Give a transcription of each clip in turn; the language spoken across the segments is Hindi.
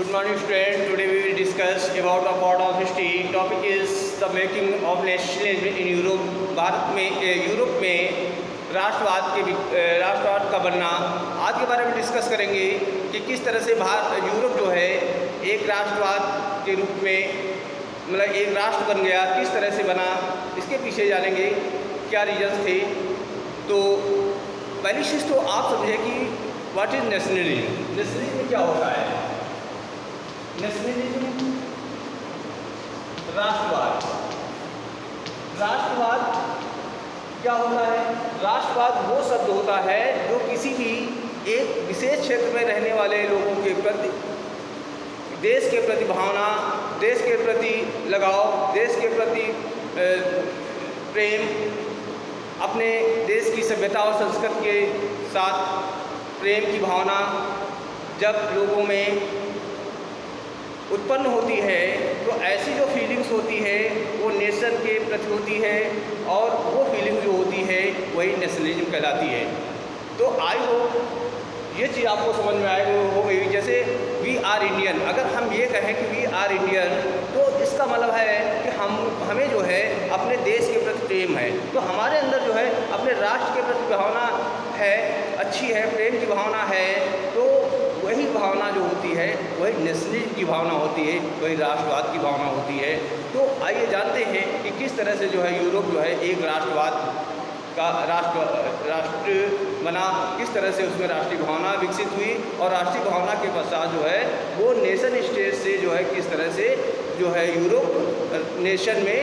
Good morning students. Today we will discuss about the part of history. Topic is the making of nationalism in Europe. Bharat में यूरोप में राष्ट्रवाद का बनना आज के बारे में डिस्कस करेंगे कि किस तरह से यूरोप जो है एक राष्ट्रवाद के रूप में मतलब एक राष्ट्र बन गया, किस तरह से बना, इसके पीछे जानेंगे क्या रीजन्स थे। तो पहली चीज़ तो आप समझे कि व्हाट इज नेशनलिज्म। नेशनलिज्म क्या होता है? नेशनलिज्म राष्ट्रवाद। राष्ट्रवाद क्या होता है? राष्ट्रवाद वो शब्द होता है जो किसी भी एक विशेष क्षेत्र में रहने वाले लोगों के प्रति देश के प्रति भावना, देश के प्रति लगाव, देश के प्रति प्रेम, अपने देश की सभ्यता और संस्कृति के साथ प्रेम की भावना जब लोगों में उत्पन्न होती है तो ऐसी जो फीलिंग्स होती है वो नेशन के प्रति होती है और वो फीलिंग जो होती है वही नेशनलिज्म कहलाती है। तो आई होप ये चीज़ आपको समझ में आएगी हो गई। जैसे वी आर इंडियन, अगर हम ये कहें कि वी आर इंडियन तो इसका मतलब है कि हमें जो है अपने देश के प्रति प्रेम है, तो हमारे अंदर जो है अपने राष्ट्र के प्रति भावना है, अच्छी है, प्रेम की भावना है। तो वही भावना जो होती है वही नेशनलिज्म की भावना होती है, वही राष्ट्रवाद की भावना होती है। तो आइए जानते हैं कि किस तरह से जो है यूरोप जो है एक राष्ट्रवाद का राष्ट्र बना, किस तरह से उसमें राष्ट्रीय भावना विकसित हुई और राष्ट्रीय भावना के पश्चात जो है वो नेशन स्टेट से जो है किस तरह से जो है यूरोप नेशन में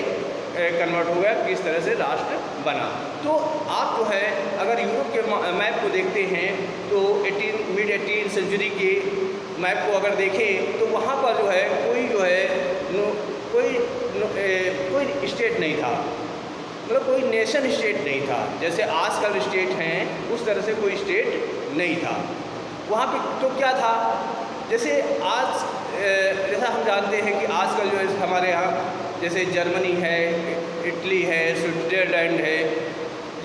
कन्वर्ट हो गया, किस तरह से राष्ट्र बना। तो आप जो है अगर यूरोप के मैप को देखते हैं तो मिड 18 सेंचुरी के मैप को अगर देखें तो वहाँ पर जो है कोई स्टेट नहीं था, मतलब कोई नेशन स्टेट नहीं था। जैसे आजकल स्टेट हैं उस तरह से कोई स्टेट नहीं था वहाँ पे। तो क्या था, जैसे जैसा हम जानते हैं कि आजकल जो है हमारे यहाँ जैसे जर्मनी है, इटली है, स्विट्ज़रलैंड है,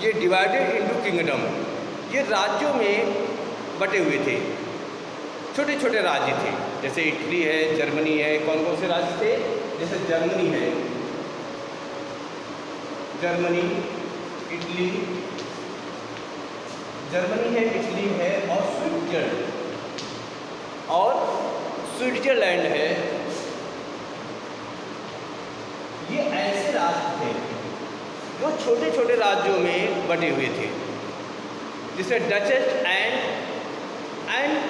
ये डिवाइडेड इनटू किंगडम, ये राज्यों में बटे हुए थे, छोटे छोटे राज्य थे। जैसे इटली है, जर्मनी है, कौन कौन से राज्य थे? जैसे जर्मनी है, जर्मनी है, इटली है और स्विट्ज़रलैंड है। ये ऐसे राज्य थे जो छोटे छोटे राज्यों में बटे हुए थे, जिसे duchess and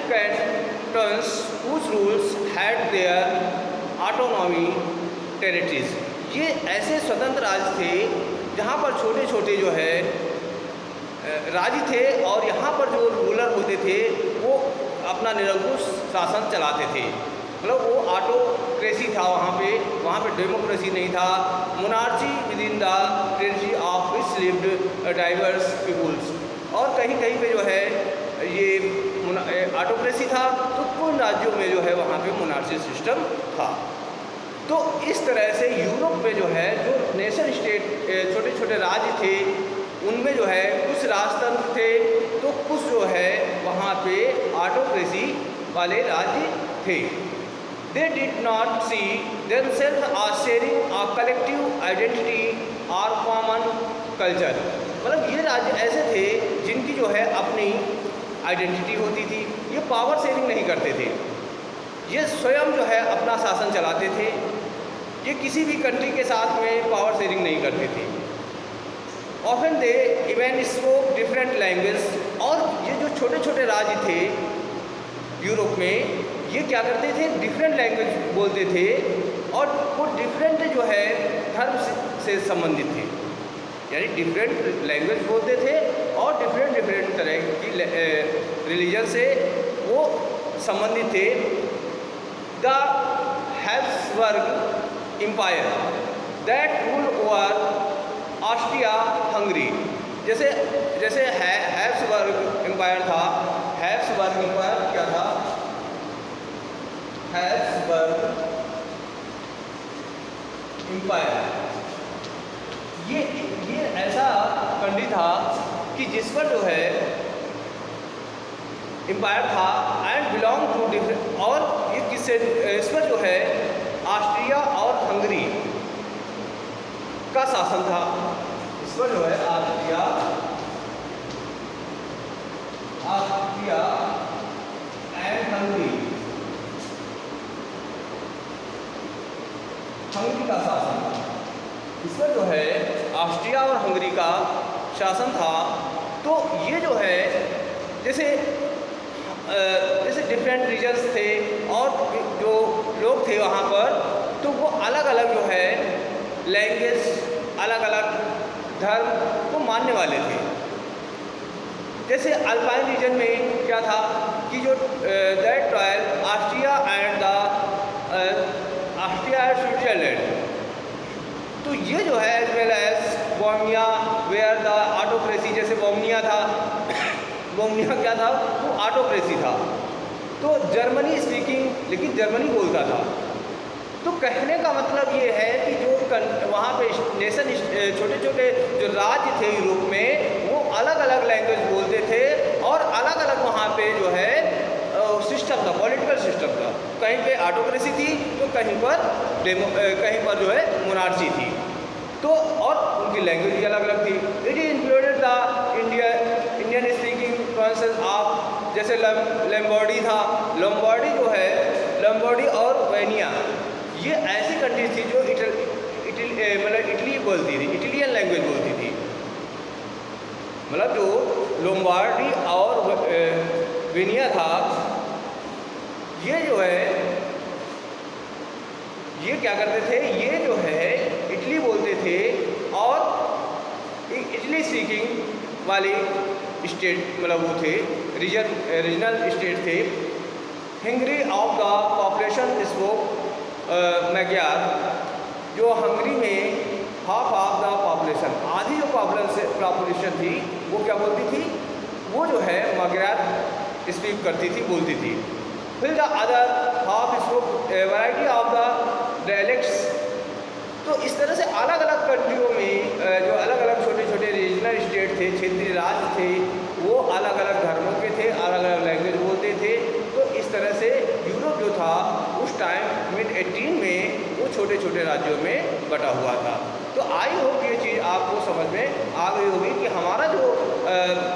cantons whose rules had their autonomy territories। ये ऐसे स्वतंत्र राज्य थे जहाँ पर छोटे छोटे जो है राज्य थे और यहाँ पर जो रूलर होते थे वो अपना निरंकुश शासन चलाते थे, मतलब वो ऑटोक्रेसी था वहाँ पे डेमोक्रेसी नहीं था। Monarchy with in the territory of which lived diverse peoples, और कहीं कहीं पे जो है ये ऑटोक्रेसी था, तो कुछ राज्यों में जो है वहाँ पे मोनार्ची सिस्टम था। तो इस तरह से यूरोप में जो है जो नेशन स्टेट छोटे छोटे राज्य थे उनमें जो है कुछ राजतंत्र थे तो कुछ जो है वहाँ पे ऑटोक्रेसी वाले राज्य थे। They did not see themselves as sharing a collective identity or common culture। मतलब ये राज्य ऐसे थे जिनकी जो है अपनी आइडेंटिटी होती थी, ये पावर शेयरिंग नहीं करते थे, ये स्वयं जो है अपना शासन चलाते थे, ये किसी भी कंट्री के साथ में पावर शेयरिंग नहीं करते थे। Often they even spoke different language, और ये जो छोटे छोटे राज्य थे यूरोप में ये क्या करते थे, डिफरेंट लैंग्वेज बोलते थे और वो डिफरेंट जो है धर्म से संबंधित थे, यानी डिफरेंट लैंग्वेज बोलते थे और डिफरेंट तरह की रिलीजन से वो संबंधित थे। The Habsburg empire that rule over Austria Hungary, जैसे हैब्सबर्ग एम्पायर था। हैब्सबर्ग एम्पायर क्या था? हैब्सबर्ग एम्पायर ये ऐसा कंट्री था कि जिस पर जो है एम्पायर था एंड बिलोंग टू डिफरेंट, और ये किस इस पर जो है ऑस्ट्रिया और हंगरी का शासन था। इस पर जो है ऑस्ट्रिया एंड हंगरी का शासन था। इस पर जो है ऑस्ट्रिया और हंगरी का शासन था। तो ये जो है जैसे डिफरेंट रीजन्स थे और जो लोग थे वहाँ पर, तो वो अलग अलग जो है लैंग्वेज, अलग अलग धर्म को मानने वाले थे। जैसे अल्पाइन रीजन में क्या था कि जो that Tyrol Austria and Switzerland, तो ये जो है as well as Bohemia where the autocracy, जैसे बोहेमिया था, बोहेमिया क्या था, वो ऑटोक्रेसी था। तो जर्मनी स्पीकिंग, लेकिन जर्मनी बोलता था। तो कहने का मतलब ये है कि जो वहाँ पे नेशन, छोटे छोटे जो राज्य थे यूरोप में, वो अलग अलग लैंग्वेज बोलते थे और अलग अलग वहाँ पे जो है सिस्टम था, पॉलिटिकल सिस्टम था। कहीं पे ऑटोक्रेसी थी तो कहीं पर जो है मोनार्ची थी। तो और उनकी लैंग्वेज भी अलग अलग थी। It is included the Indian speaking provinces of, जैसे लैम्बर्डी था, लॉम्बार्डी जो है, लॉम्बार्डी और वेनिया, ये ऐसी कंट्री थी जो इटली बोलती थी, इटालियन लैंग्वेज बोलती थी। मतलब जो लोम्बार्डी और वेनिया था, ये जो है ये क्या करते थे, ये जो है इटली बोलते थे और इटली स्पीकिंग वाली स्टेट, मतलब वो थे रीजनल स्टेट थे। Hungary of the population spoke Magyar, जो हंगरी में हाफ ऑफ द पॉपुलेशन, आधी जो पॉपुलेशन थी वो क्या बोलती थी, वो जो है मैग्यार स्पीक करती थी, बोलती थी। फिर the other half spoke variety of the dialects. तो इस तरह से अलग अलग कंट्रियों में जो अलग अलग छोटे छोटे रीजनल स्टेट थे, क्षेत्रीय राज्य थे, वो अलग अलग धर्मों के थे, अलग अलग लैंग्वेज बोलते थे। तो इस तरह से यूरोप जो था उस टाइम मिड 18 में वो छोटे छोटे राज्यों में बटा हुआ था। तो आई होप ये चीज़ आपको समझ में आ गई होगी कि हमारा जो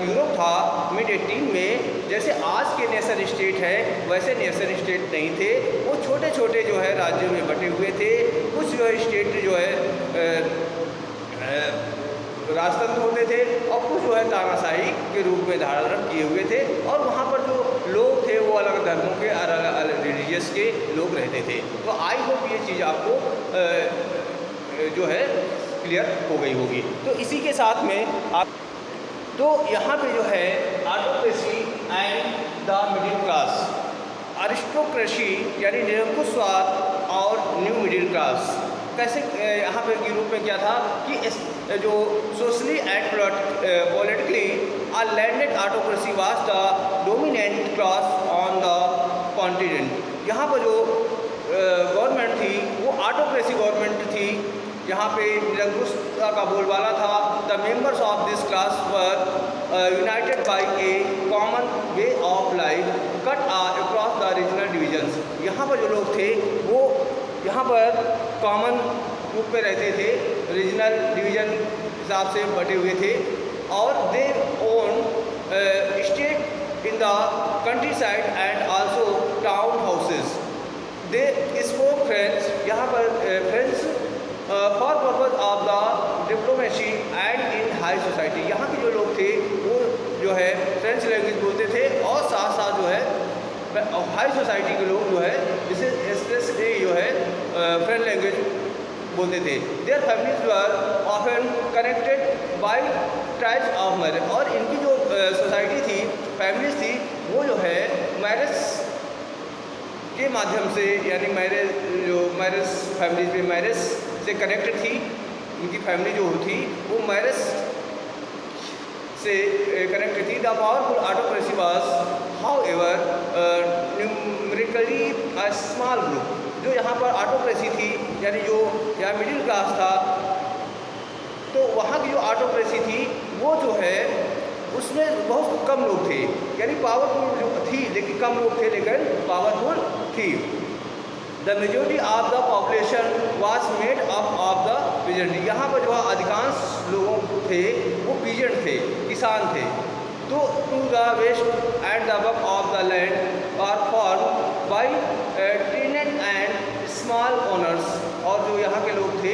यूरोप था मिड 18 में, जैसे आज के नेशन स्टेट है वैसे नेशन स्टेट नहीं थे। वो छोटे छोटे जो है राज्यों में बटे हुए थे। कुछ जो है स्टेट जो है राजतंत्र होते थे और कुछ जो है तानाशाही के रूप में धारण किए हुए थे। और वहाँ पर जो लोग थे वो अलग धर्मों के, अलग अलग रिलीजियस के लोग रहते थे। तो आई होप ये चीज़ आपको जो है क्लियर हो गई होगी। तो इसी के साथ में आप, तो यहाँ पे जो है autocracy and the middle class, aristocracy यानी निरंकुशवाद और न्यू मिडिल क्लास। कैसे यहाँ पे यूरोप में क्या था कि जो socially and politically a landed autocracy was the dominant class on the continent. यहाँ पर जो गवर्नमेंट थी वो ऑटोक्रेसी गवर्नमेंट थी। यहाँ पे निरंकुशता का बोलबाला था। The members of this class were united by a common way of life cut across the regional divisions. यहाँ पर जो लोग थे वो यहाँ पर कॉमन रूप में रहते थे, रीजनल डिवीजन हिसाब से बटे हुए थे। और they own state in the countryside and also town houses. They spoke French, यहाँ पर French for purpose of the diplomacy and in high society. यहाँ के जो लोग थे वो जो है फ्रेंच लैंग्वेज बोलते थे और साथ साथ जो है हाई सोसाइटी के लोग जो है जिसे स्पेशली जो है फ्रेंच लैंग्वेज बोलते थे। Their families were often connected by types of marriage. और इनकी जो सोसाइटी थी, फैमिलीज थी, वो जो है मैरिज के माध्यम से, यानी मैरिज फैमिलीज में मैरिज से कनेक्टेड थी। उनकी फैमिली जो थी वो मैरिज से कनेक्टेड थी। The powerful autocracy was however numerically a small group. जो यहाँ पर ऑटोक्रेसी थी, यानी जो यहाँ मिडिल क्लास था, तो वहाँ की जो ऑटोक्रेसी थी वो जो है उसमें बहुत कम लोग थे। यानी पावरफुल जो थी लेकिन कम लोग थे, लेकिन पावरफुल थी। The majority of the population was made up of the peasant. यहाँ पर जो है अधिकांश लोगों थे वो पीजेंट थे, किसान थे। तो to the west and the bulk of the land are farm by tenant and small owners. और जो यहाँ के लोग थे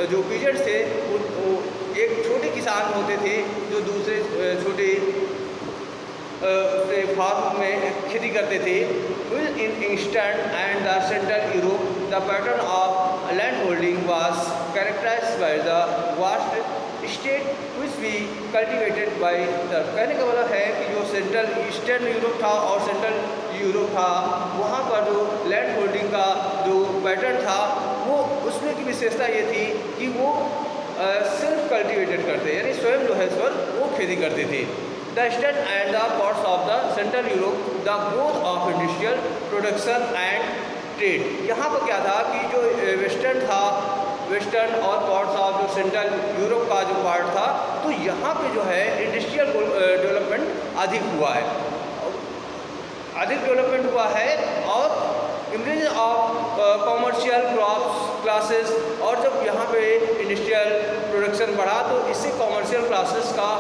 जो पीजेंट थे वो एक छोटे किसान होते थे जो दूसरे छोटे फार्म में खेती करते थे। In eastern and the central Europe the pattern of land holding was characterised by the vast state which be cultivated by the. कहने का मतलब है कि जो सेंट्रल ईस्टर्न यूरोप था और सेंट्रल यूरोप था वहाँ पर जो लैंड होल्डिंग का जो पैटर्न था वो उसमें की विशेषता ये थी कि वो सेल्फ कल्टिवेटेड करते, यानी स्वयं जो है इस पर वो खेती करते थे। The eastern and the parts of the central Europe the growth of industrial production and trade. यहाँ पर क्या था कि जो वेस्टर्न था, वेस्टर्न और पार्ट्स ऑफ जो सेंट्रल यूरोप का जो पार्ट था, तो यहाँ पे जो है इंडस्ट्रियल डेवलपमेंट अधिक हुआ है, अधिक डेवलपमेंट हुआ है। और इमरेज ऑफ कॉमर्शियल क्रॉप्स क्लासेस, और जब यहाँ पे इंडस्ट्रियल प्रोडक्शन बढ़ा तो इससे कॉमर्शियल क्लासेस का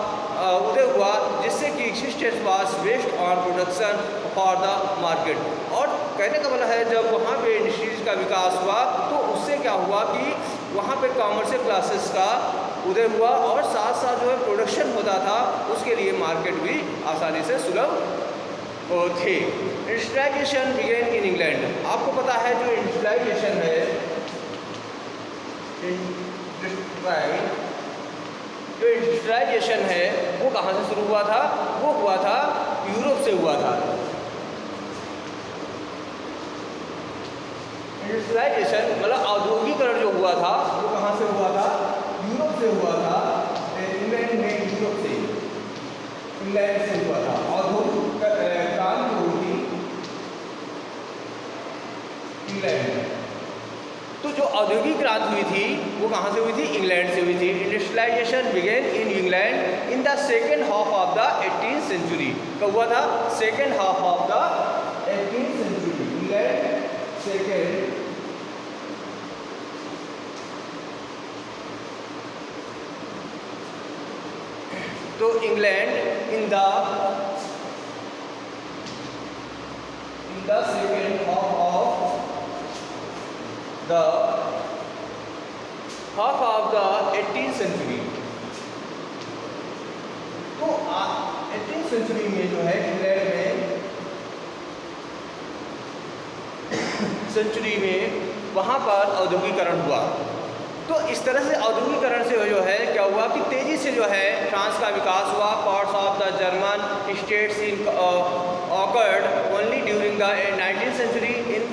उदय हुआ, जिससे कि existence was based on production for the market. और कहने का मतलब है जब वहाँ पे इंडस्ट्रीज का विकास हुआ तो उससे क्या हुआ कि वहाँ पे कॉमर्शियल क्लासेस का उदय हुआ और साथ साथ जो है प्रोडक्शन होता था, उसके लिए मार्केट भी आसानी से सुलभ थे। Industrialisation began in England. आपको पता है जो इंडस्ट्रियलाइजेशन है, जो इंडस्ट्रियलाइजेशन है वो कहाँ से शुरू हुआ था? वो हुआ था यूरोप से हुआ था। इंडस्ट्रियलाइजेशन मतलब औद्योगिकरण जो हुआ था वो कहाँ से हुआ था? यूरोप से हुआ था। इंग्लैंड में यूरोप से, इंग्लैंड से हुआ था। औद्योगिक क्रांति हुई थी इंग्लैंड। तो जो औद्योगिक क्रांति हुई थी वो कहाँ से हुई थी? इंग्लैंड से हुई थी। Industrialization began in England in the second half of the 18th century. कब हुआ था? Second half of the 18th century. England second तो England in the second half of the 18th century. तो 18th सेंचुरी में जो है इंग्लैंड में सेंचुरी में वहाँ पर औद्योगिकरण हुआ। तो इस तरह से औद्योगिकरण से जो है क्या हुआ कि तेज़ी से जो है फ्रांस का विकास हुआ। Parts of the German states in occurred only during the 19th century in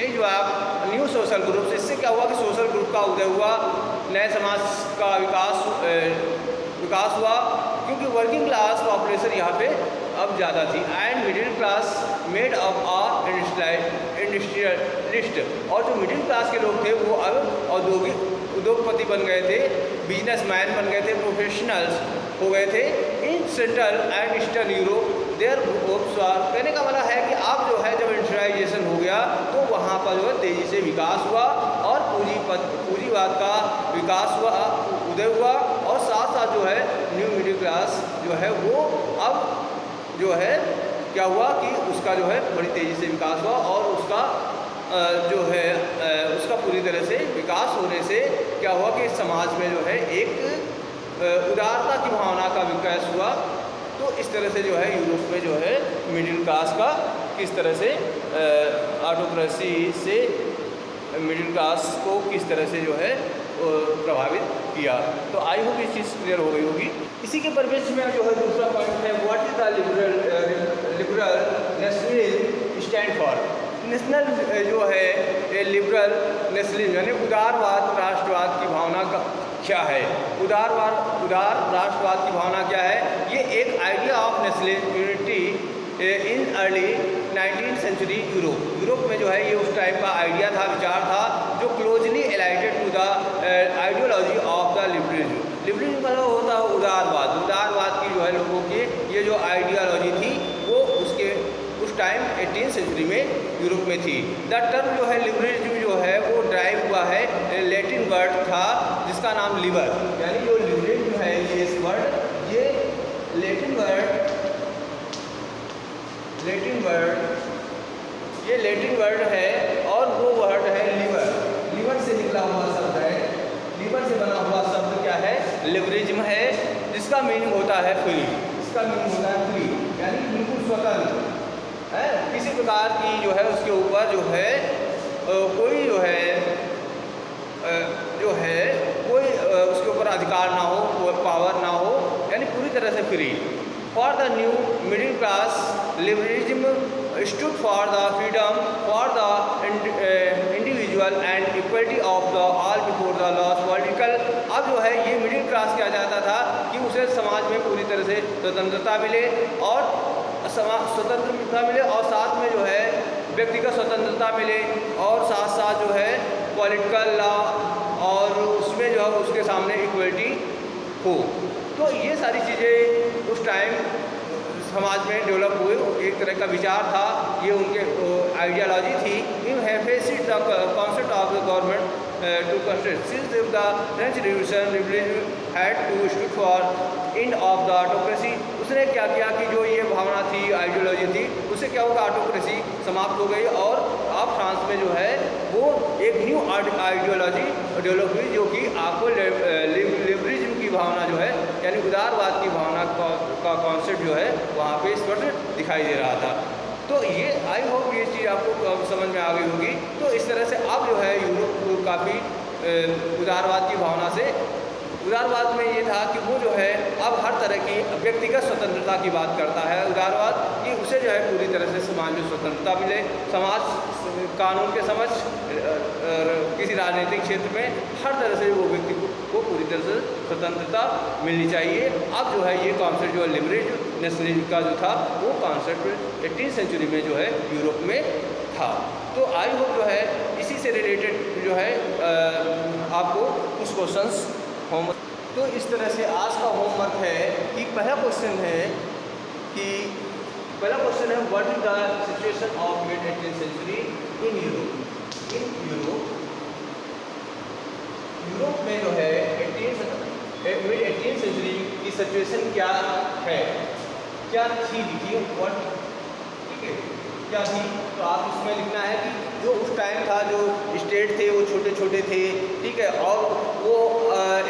age of new social groups. इससे क्या हुआ कि सोशल ग्रुप का उदय हुआ, नए समाज का विकास हुआ, क्योंकि वर्किंग क्लास पॉपुलेशन यहाँ पे अब ज़्यादा थी। And middle class made up a industrialist. और जो मिडिल क्लास के लोग थे वो अब उद्योगपति बन गए थे, बिजनेसमैन बन गए थे, प्रोफेशनल्स हो गए थे। In central and eastern Europe there groups are. कहने का मतलब है कि अब जो है जब इंडस्ट्रियलाइजेशन हो गया तो वहाँ पर जो है तेज़ी से विकास हुआ और पूंजीवाद का विकास हुआ, उदय हुआ। और साथ साथ जो है न्यू मिडिल क्लास जो है वो अब जो है क्या हुआ कि उसका जो है बड़ी तेज़ी से विकास हुआ और उसका जो है उसका पूरी तरह से विकास होने से क्या हुआ कि समाज में जो है एक उदारता की भावना का विकास हुआ। तो इस तरह से जो है यूरोप में जो है मिडिल क्लास का किस तरह से ऑटोक्रेसी से मिडिल क्लास को किस तरह से जो है प्रभावित किया। तो आई होप ये चीज़ क्लियर हो गई होगी। इसी के परिप्रेक्ष्य में जो है दूसरा पॉइंट है, what is the liberal nationalism stand for. National जो है लिबरल नेशनलिज्म यानी उदारवाद राष्ट्रवाद की भावना का क्या है? उदार राष्ट्रवाद की भावना क्या है? ये एक idea of national unity in early 19th century Europe में जो है ये उस टाइप का आइडिया था, विचार था जो closely allied to the ideology of the liberalism. Liberalism मतलब होता है उदारवाद की जो है लोगों की ये जो आइडियोलॉजी थी वो उसके उस टाइम 18th सेंचुरी में यूरोप में थी। द टर्म जो है लिबरलिज्म जो है वो ड्राइव हुआ है लैटिन वर्ड था जिसका नाम लिबर, यानी जो लिबरलिज्म है ये इस वर्ड ये लैटिन वर्ड है और वो वर्ड है लिबर से निकला हुआ शब्द है, लिबर से बना हुआ शब्द क्या है लिबरलिज्म है, जिसका मीनिंग होता है फ्री, इसका मीनिंग होता है फ्री यानी बिल्कुल स्वतंत्र है, किसी प्रकार की जो है उसके ऊपर जो है कोई कोई उसके ऊपर अधिकार ना हो, कोई पावर ना हो, यानी पूरी तरह से free. For the new middle class liberalism stood for the freedom for the individual and equality of the all before the law political। अब जो है ये मिडिल क्लास क्या चाहता था कि उसे समाज में पूरी तरह से स्वतंत्रता मिले और साथ में जो है व्यक्तिगत स्वतंत्रता मिले और साथ साथ जो है पॉलिटिकल लॉ और उसमें जो है उसके सामने इक्वलिटी हो। तो ये सारी चीज़ें उस टाइम समाज में डेवलप हुए, एक तरह का विचार था, ये उनके आइडियालॉजी थी। In emphasised the concept of the government to construct since the French revolution liberalism had to stood for end of the autocracy. उसने क्या किया कि जो ये भावना थी, आइडियोलॉजी थी, उससे क्या होगा ऑटोक्रेसी समाप्त हो गई और अब फ्रांस में जो है वो एक न्यू आइडियोलॉजी डेवलप हुई जो कि आपको लिबरलिज्म की भावना जो है यानी उदारवाद की भावना का कॉन्सेप्ट जो है वहाँ पे स्पष्ट दिखाई दे रहा था। तो ये आई होप ये चीज़ आपको समझ में आ गई होगी। तो इस तरह से अब जो है यूरोप काफ़ी उदारवाद की भावना से, उदारवाद में ये था कि वो जो है अब हर तरह की व्यक्तिगत स्वतंत्रता की बात करता है उदारवाद, कि उसे जो है पूरी तरह से समाज में स्वतंत्रता मिले, समाज कानून के समझ किसी राजनीतिक क्षेत्र में हर तरह से वो व्यक्ति को पूरी तरह से स्वतंत्रता मिलनी चाहिए। अब जो है ये कॉन्सेप्ट जो है लिबरल नेशनलिज्म का जो था वो कॉन्सेप्ट 18वीं सेंचुरी में जो है यूरोप में था। तो आई होप जो है इसी से रिलेटेड जो है आपको कुछ क्वेश्चंस होमवर्क। तो इस तरह से आज का होमवर्क है कि पहला क्वेश्चन है what is the situation of mid 18th century in Europe. Europe में जो है मिड 18th सेंचुरी की सिचुएशन क्या है, क्या थी लिखिए व्हाट, ठीक है क्या थी। तो आप इसमें लिखना है कि जो उस टाइम था जो स्टेट थे वो छोटे छोटे थे, ठीक है, और वो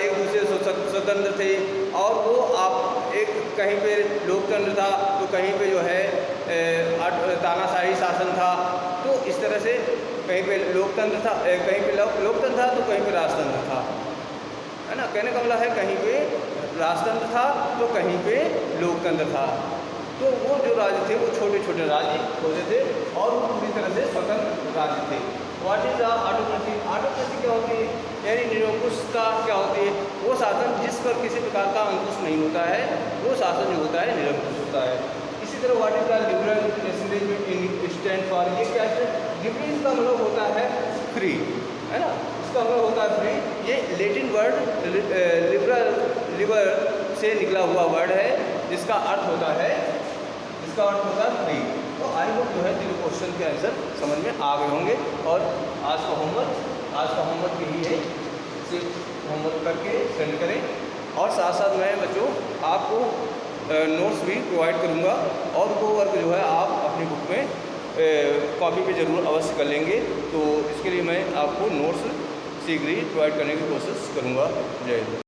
एक दूसरे से स्वतंत्र थे और वो आप एक कहीं पे लोकतंत्र था तो कहीं पे जो है तानाशाही शासन था। तो इस तरह से कहीं पे लोकतंत्र था, कहीं पे लोकतंत्र था तो कहीं पे राजतंत्र था, है ना। कहने का मतलब है कहीं पे राजतंत्र था तो कहीं पे लोकतंत्र था। तो वो जो राज्य थे वो छोटे छोटे राज्य होते थे और वो पूरी तरह से स्वतंत्र राज्य थे। What is the autocracy. Autocracy क्या होती है, यानी निरंकुशता क्या होती है, वो शासन जिस पर किसी प्रकार का अंकुश नहीं होता है वो शासन जो होता है निरंकुश होता है। इसी तरह what is the liberal nationalism in stand for, ये क्या है, लिबरलिज्म का मतलब होता है फ्री, है ना, इसका मतलब होता है फ्री। ये लैटिन वर्ड लिबर से निकला हुआ वर्ड है जिसका अर्थ होता है फ्री। तो आई होप जो है तीनों क्वेश्चन के आंसर समझ में आ गए होंगे। और आज का होमवर्क यही है, इसे होमवर्क करके सेंड करें और साथ साथ मैं बच्चों आपको नोट्स भी प्रोवाइड करूँगा और वो वर्क जो है आप अपनी बुक में कॉपी पे ज़रूर अवश्य कर लेंगे। तो इसके लिए मैं आपको नोट्स शीघ्र ही प्रोवाइड करने की कोशिश करूँगा। जय हिंद।